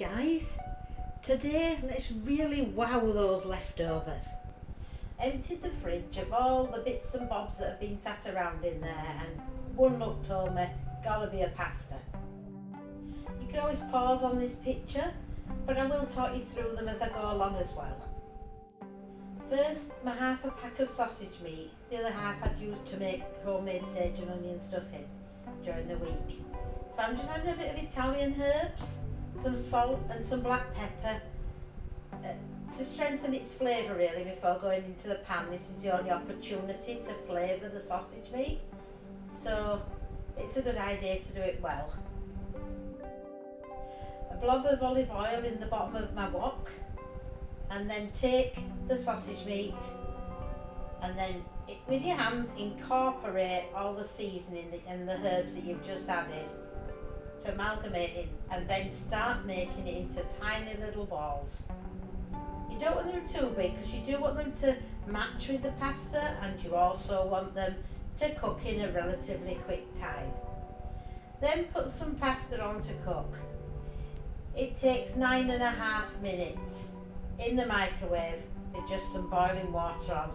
guys, today let's really wow those leftovers. Emptied the fridge of all the bits and bobs that have been sat around in there, and one look told me, gotta be a pasta. You can always pause on this picture, but I will talk you through them as I go along as well. First, my half a pack of sausage meat, the other half I'd used to make homemade sage and onion stuffing during the week. So I'm just adding a bit of Italian herbs, some salt and some black pepper to strengthen its flavour really before going into the pan. This is the only opportunity to flavour the sausage meat, so it's a good idea to do it well. A blob of olive oil in the bottom of my wok, and then take the sausage meat and then with your hands incorporate all the seasoning and the herbs that you've just added to amalgamate it, and then start making it into tiny little balls. You don't want them too big because you do want them to match with the pasta, and you also want them to cook in a relatively quick time. Then put some pasta on to cook. It takes 9.5 minutes in the microwave with just some boiling water on.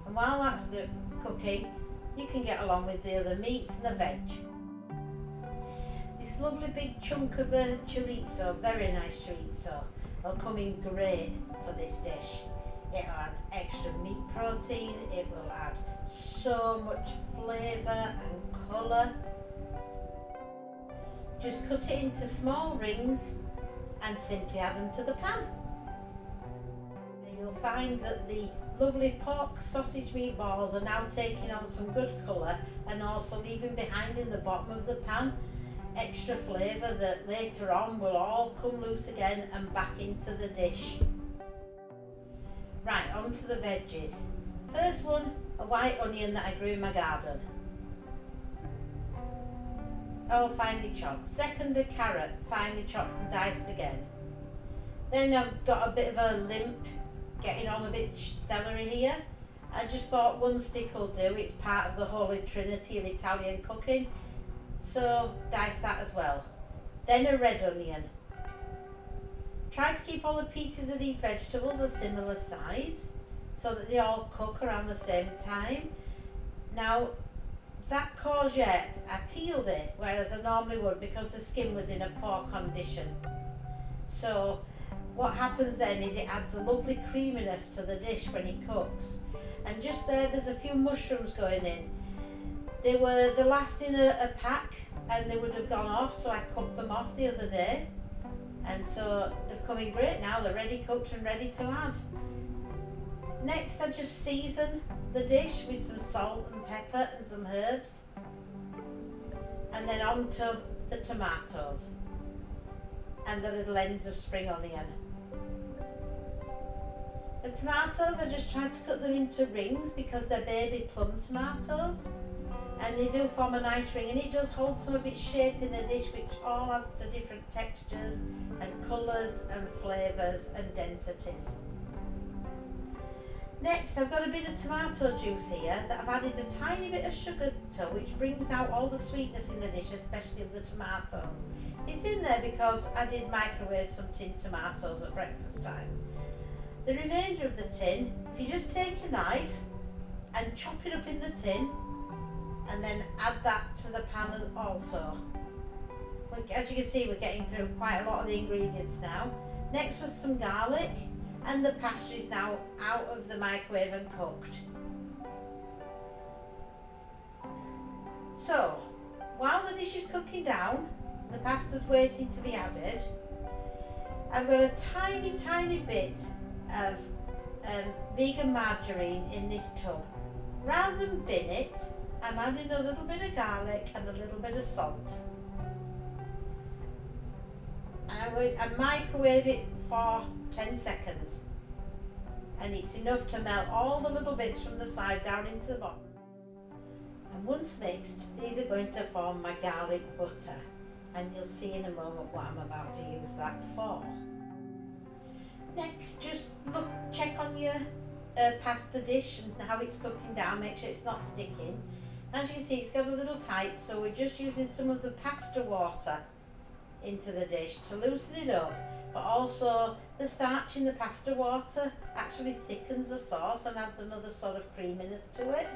And while that's cooking, you can get along with the other meats and the veg. This lovely big chunk of a chorizo, very nice chorizo, will come in great for this dish. It'll add extra meat protein, it will add so much flavour and colour. Just cut it into small rings and simply add them to the pan. You'll find that the lovely pork sausage meatballs are now taking on some good colour, and also leaving behind in the bottom of the pan extra flavour that later on will all come loose again and back into the dish. Right, on to the veggies. First one, a white onion that I grew in my garden, all finely chopped. Second, a carrot, finely chopped and diced again. Then I've got a bit of a limp, getting on a bit celery here. I just thought one stick will do, it's part of the holy trinity of Italian cooking, so dice that as well. Then a red onion. Try to keep all the pieces of these vegetables a similar size so that they all cook around the same time. Now that courgette, I peeled it, whereas I normally wouldn't because the skin was in a poor condition. So what happens then is it adds a lovely creaminess to the dish when it cooks. And just there's a few mushrooms going in. They were the last in a pack and they would have gone off, so I cooked them off the other day. And so they've come in great now, they're ready cooked and ready to add. Next I just season the dish with some salt and pepper and some herbs. And then on to the tomatoes and the little ends of spring onion. The tomatoes, I just try to cut them into rings because they're baby plum tomatoes, and they do form a nice ring, and it does hold some of its shape in the dish, which all adds to different textures and colours and flavours and densities. Next, I've got a bit of tomato juice here that I've added a tiny bit of sugar to, which brings out all the sweetness in the dish, especially of the tomatoes. It's in there because I did microwave some tinned tomatoes at breakfast time. The remainder of the tin, if you just take a knife and chop it up in the tin, and then add that to the pan also. As you can see, we're getting through quite a lot of the ingredients now. Next was some garlic, and the pasta is now out of the microwave and cooked. So, while the dish is cooking down, the pasta's waiting to be added, I've got a tiny bit of vegan margarine in this tub. Rather than bin it, I'm adding a little bit of garlic and a little bit of salt. And I microwave it for 10 seconds. And it's enough to melt all the little bits from the side down into the bottom. And once mixed, these are going to form my garlic butter. And you'll see in a moment what I'm about to use that for. Next, just check on your pasta dish and how it's cooking down, make sure it's not sticking. As you can see, it's got a little tight, so we're just using some of the pasta water into the dish to loosen it up, but also the starch in the pasta water actually thickens the sauce and adds another sort of creaminess to it.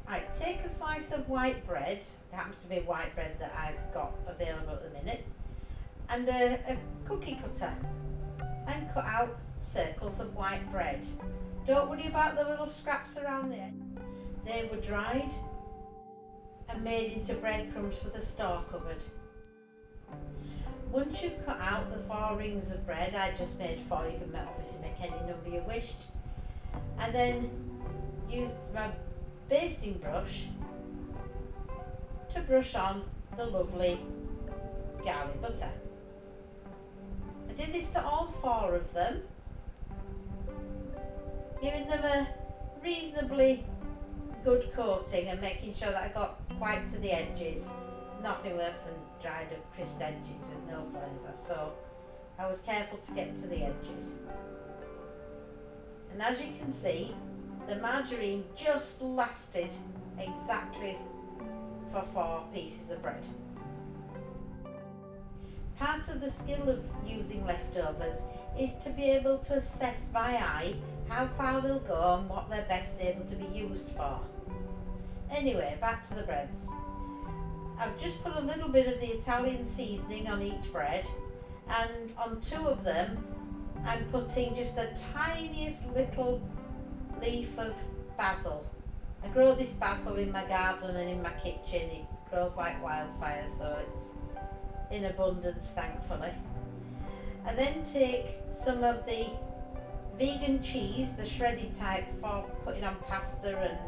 Right, take a slice of white bread, it happens to be white bread that I've got available at the minute, and a cookie cutter, and cut out circles of white bread. Don't worry about the little scraps around the edge. They were dried and made into breadcrumbs for the store cupboard. Once you've cut out the 4 rings of bread, I just made 4, you can obviously make any number you wished, and then use my basting brush to brush on the lovely garlic butter. I did this to all 4 of them, giving them a reasonably good coating and making sure that I got quite to the edges. There's nothing worse than dried up crisp edges with no flavour, so I was careful to get to the edges. And as you can see, the margarine just lasted exactly for 4 pieces of bread. Part of the skill of using leftovers is to be able to assess by eye how far they'll go and what they're best able to be used for. Anyway, back to the breads. I've just put a little bit of the Italian seasoning on each bread, and on 2 of them I'm putting just the tiniest little leaf of basil. I grow this basil in my garden and in my kitchen. It grows like wildfire, so it's in abundance, thankfully. I then take some of the vegan cheese, the shredded type for putting on pasta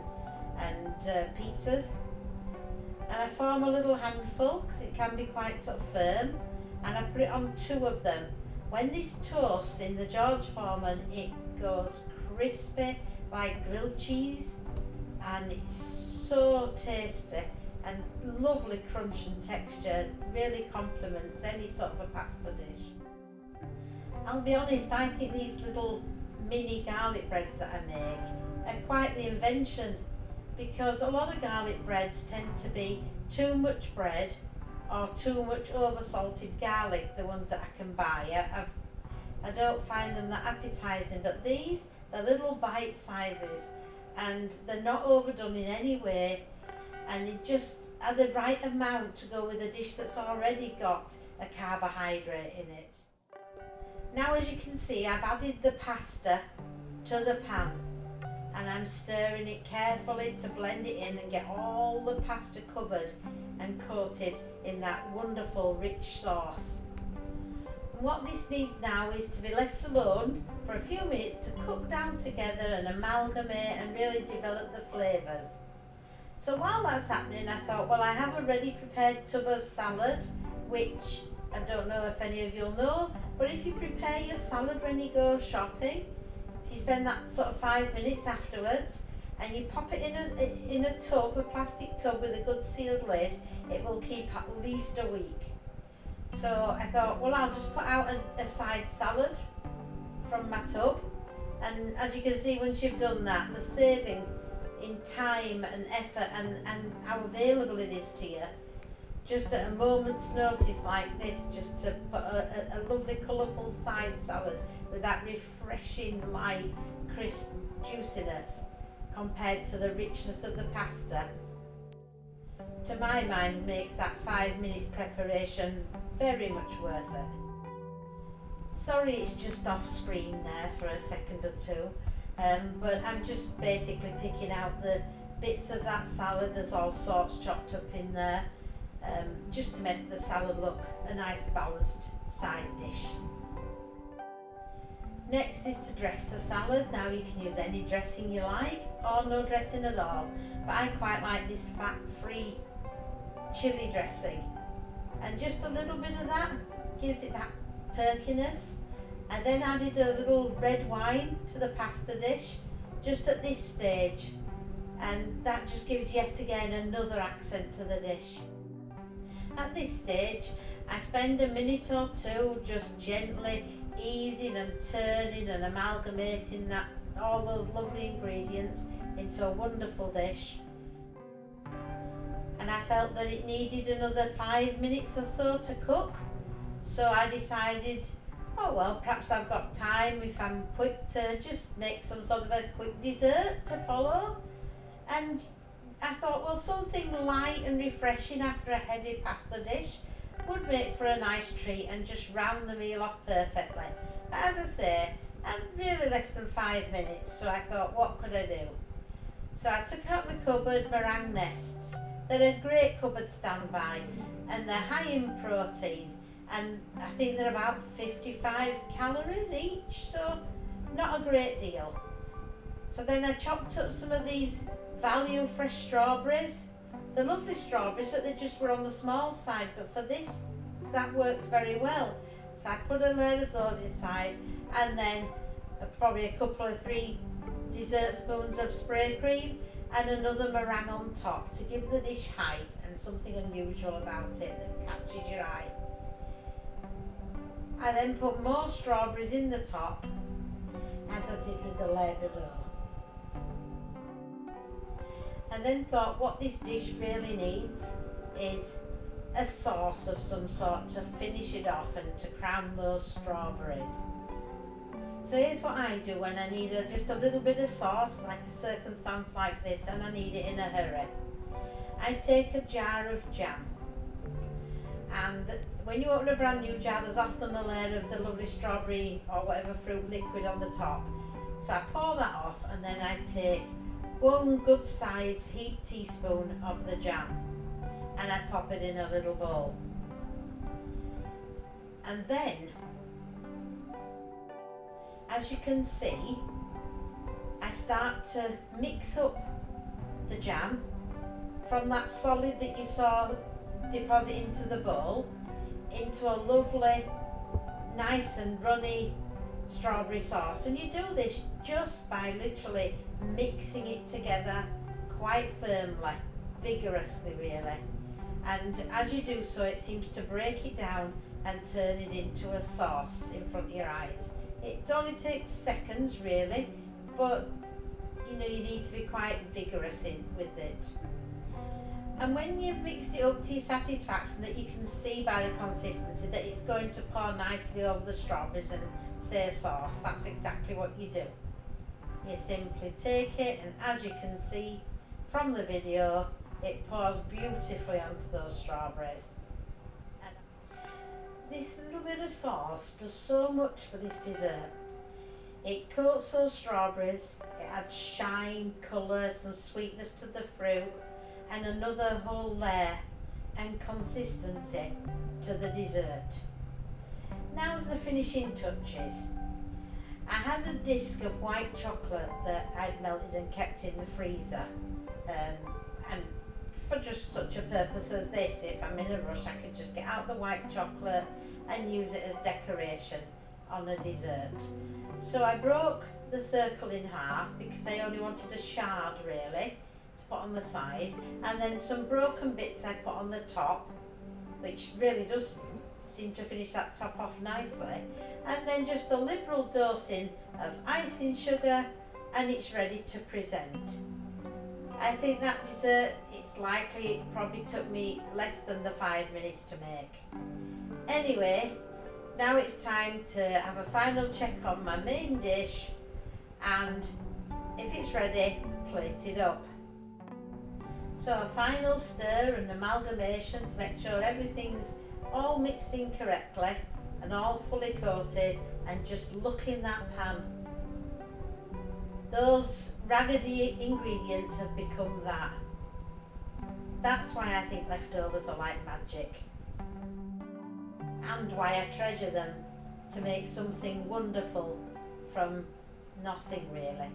and pizzas, and I form a little handful because it can be quite sort of firm, and I put it on 2 of them. When this toasts in the George Foreman, it goes crispy like grilled cheese, and it's so tasty and lovely crunch and texture. Really complements any sort of a pasta dish. I'll be honest, I think these little mini garlic breads that I make are quite the invention, because a lot of garlic breads tend to be too much bread or too much over salted garlic, the ones that I can buy. I don't find them that appetizing, but these, they're little bite sizes and they're not overdone in any way, and they just are the right amount to go with a dish that's already got a carbohydrate in it. Now, as you can see, I've added the pasta to the pan, and I'm stirring it carefully to blend it in and get all the pasta covered and coated in that wonderful rich sauce. And what this needs now is to be left alone for a few minutes to cook down together and amalgamate and really develop the flavours. So while that's happening, I thought, well, I have a ready prepared tub of salad, which I don't know if any of you'll know, but if you prepare your salad when you go shopping, if you spend that sort of 5 minutes afterwards and you pop it in a tub, a plastic tub with a good sealed lid, it will keep at least a week. So I thought, well, I'll just put out a side salad from my tub, and as you can see, once you've done that, the saving in time and effort and how available it is to you, just at a moment's notice like this, just to put a lovely colourful side salad with that refreshing light crisp juiciness compared to the richness of the pasta, to my mind makes that 5 minutes preparation very much worth it. Sorry it's just off screen there for a second or two, but I'm just basically picking out the bits of that salad. There's all sorts chopped up in there, just to make the salad look a nice balanced side dish. Next is to dress the salad. Now you can use any dressing you like or no dressing at all, but I quite like this fat-free chili dressing, and just a little bit of that gives it that perkiness. I then added a little red wine to the pasta dish just at this stage, and that just gives yet again another accent to the dish. At this stage I spend a minute or two just gently easing and turning and amalgamating all those lovely ingredients into a wonderful dish. and I felt that it needed another 5 minutes or so to cook. So I decided, oh well, perhaps I've got time if I'm quick to just make some sort of a quick dessert to follow. And I thought, well, something light and refreshing after a heavy pasta dish would make for a nice treat and just round the meal off perfectly. But as I say, and really less than 5 minutes, so I thought, what could I do? So I took out the cupboard meringue nests. They're a great cupboard standby, and they're high in protein, and I think they're about 55 calories each, so not a great deal. So then I chopped up some of these Value fresh strawberries. They're lovely strawberries, but they just were on the small side, but for this, that works very well. So I put a layer of those inside, and then probably a couple of 3 dessert spoons of spray cream and another meringue on top to give the dish height and something unusual about it that catches your eye. I then put more strawberries in the top, as I did with the layer below. And then thought what this dish really needs is a sauce of some sort to finish it off and to crown those strawberries. So here's what I do when I need just a little bit of sauce, like a circumstance like this, and I need it in a hurry. I take a jar of jam, and when you open a brand new jar, there's often a layer of the lovely strawberry or whatever fruit liquid on the top. So I pour that off, and then I take 1 good size heaped teaspoon of the jam, and I pop it in a little bowl. And then, as you can see, I start to mix up the jam from that solid that you saw deposit into the bowl into a lovely, nice and runny strawberry sauce. And you do this just by literally mixing it together quite firmly, vigorously really. And as you do so, it seems to break it down and turn it into a sauce in front of your eyes. It only takes seconds really, but you know, you need to be quite vigorous with it. And when you've mixed it up to your satisfaction, that you can see by the consistency that it's going to pour nicely over the strawberries and say sauce, that's exactly what you do. You simply take it, and as you can see from the video, it pours beautifully onto those strawberries. And this little bit of sauce does so much for this dessert. It coats those strawberries, it adds shine, colour, some sweetness to the fruit, and another whole layer and consistency to the dessert. Now's the finishing touches. I had a disc of white chocolate that I'd melted and kept in the freezer, and for just such a purpose as this, if I'm in a rush, I could just get out the white chocolate and use it as decoration on a dessert. So I broke the circle in half because I only wanted a shard really to put on the side, and then some broken bits I put on the top, which really does seem to finish that top off nicely, and then just a liberal dosing of icing sugar, and it's ready to present. I think that dessert, it's likely it probably took me less than the 5 minutes to make. Anyway, now it's time to have a final check on my main dish, and if it's ready, plate it up. So a final stir and amalgamation to make sure everything's all mixed in correctly and all fully coated, and just look in that pan. Those raggedy ingredients have become that. That's why I think leftovers are like magic, and why I treasure them to make something wonderful from nothing really.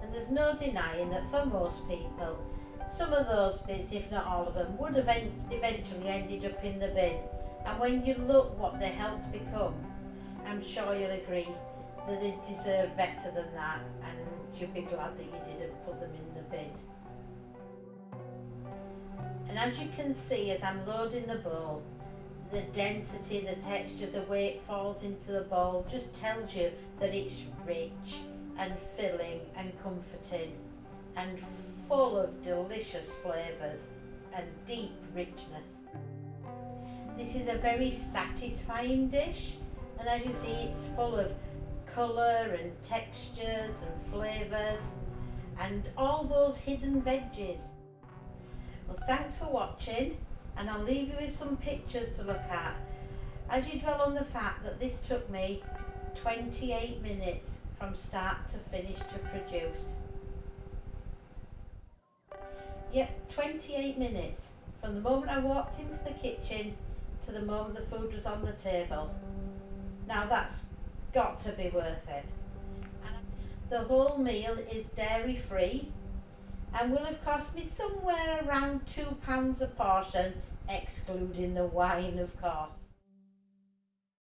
And there's no denying that for most people, some of those bits, if not all of them, would have eventually ended up in the bin. And when you look what they helped become, I'm sure you'll agree that they deserve better than that, and you'll be glad that you didn't put them in the bin. And as you can see, as I'm loading the bowl, the density, the texture, the way it falls into the bowl just tells you that it's rich and filling and comforting and full of delicious flavours and deep richness. This is a very satisfying dish, and as you see, it's full of colour and textures and flavours and all those hidden veggies. Well, thanks for watching, and I'll leave you with some pictures to look at as you dwell on the fact that this took me 28 minutes from start to finish to produce. Yep, 28 minutes from the moment I walked into the kitchen to the moment the food was on the table. Now that's got to be worth it. The whole meal is dairy free and will have cost me somewhere around £2 a portion, excluding the wine of course.